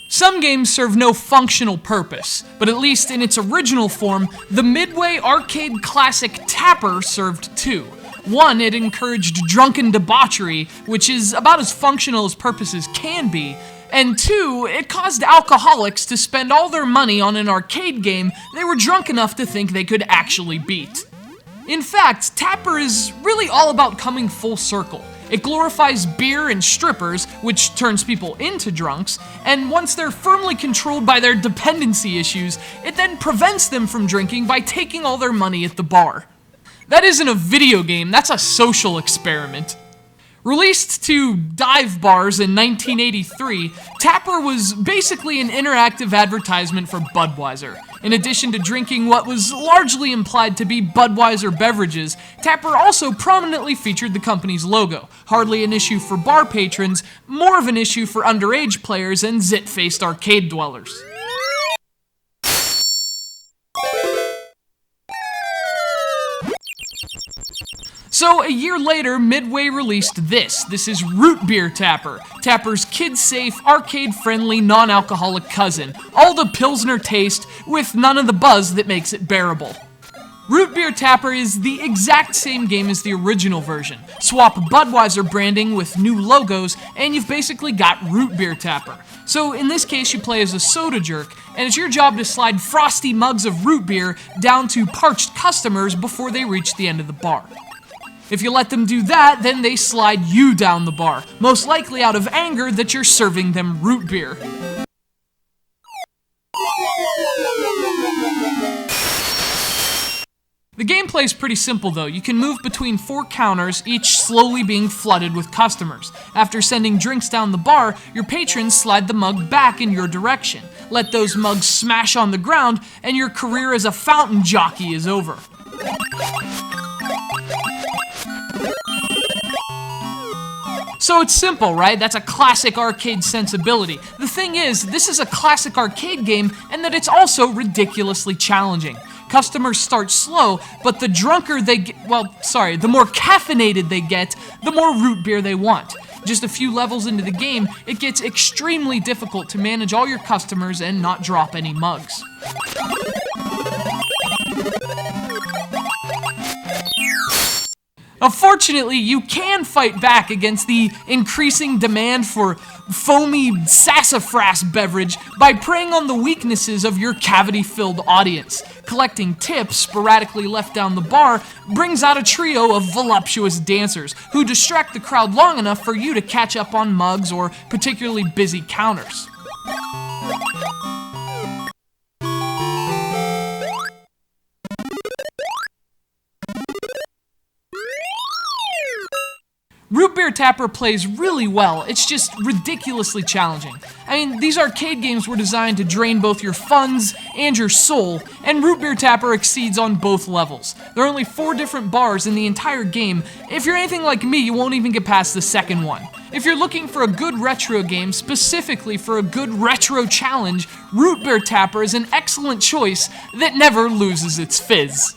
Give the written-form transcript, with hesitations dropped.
Some games serve no functional purpose, but at least in its original form, the Midway arcade classic TAPPER served two. One, it encouraged drunken debauchery, which is about as functional as purposes can be, and two, it caused alcoholics to spend all their money on an arcade game they were drunk enough to think they could actually beat. In fact, TAPPER is really all about coming full circle. It glorifies beer and strippers, which turns people into drunks, and once they're firmly controlled by their dependency issues, it then prevents them from drinking by taking all their money at the bar. That isn't a video game, that's a social experiment. Released to dive bars in 1983, TAPPER was basically an interactive advertisement for Budweiser. In addition to drinking what was largely implied to be Budweiser beverages, TAPPER also prominently featured the company's logo. Hardly an issue for bar patrons, more of an issue for underage players and zit-faced arcade dwellers. So, a year later, Midway released this. This is Root Beer TAPPER. TAPPER's kid-safe, arcade-friendly, non-alcoholic cousin. All the Pilsner taste, with none of the buzz that makes it bearable. Root Beer TAPPER is the exact same game as the original version. Swap Budweiser branding with new logos, and you've basically got Root Beer TAPPER. So, in this case, you play as a soda jerk, and it's your job to slide frosty mugs of root beer down to parched customers before they reach the end of the bar. If you let them do that, then they slide you down the bar, most likely out of anger that you're serving them root beer. The gameplay is pretty simple though. You can move between 4 counters, each slowly being flooded with customers. After sending drinks down the bar, your patrons slide the mug back in your direction. Let those mugs smash on the ground, and your career as a fountain jockey is over. So it's simple, right? That's a classic arcade sensibility. The thing is, this is a classic arcade game, and that it's also ridiculously challenging. Customers start slow, but the drunker they get, the more caffeinated they get, the more root beer they want. Just a few levels into the game, it gets extremely difficult to manage all your customers and not drop any mugs. Unfortunately, you can fight back against the increasing demand for foamy sassafras beverage by preying on the weaknesses of your cavity-filled audience. Collecting tips sporadically left down the bar brings out a trio of voluptuous dancers who distract the crowd long enough for you to catch up on mugs or particularly busy counters. Root Beer TAPPER plays really well, it's just ridiculously challenging. I mean, these arcade games were designed to drain both your funds and your soul, and Root Beer TAPPER exceeds on both levels. There are only 4 different bars in the entire game. If you're anything like me, you won't even get past the second one. If you're looking for a good retro game, specifically for a good retro challenge, Root Beer TAPPER is an excellent choice that never loses its fizz.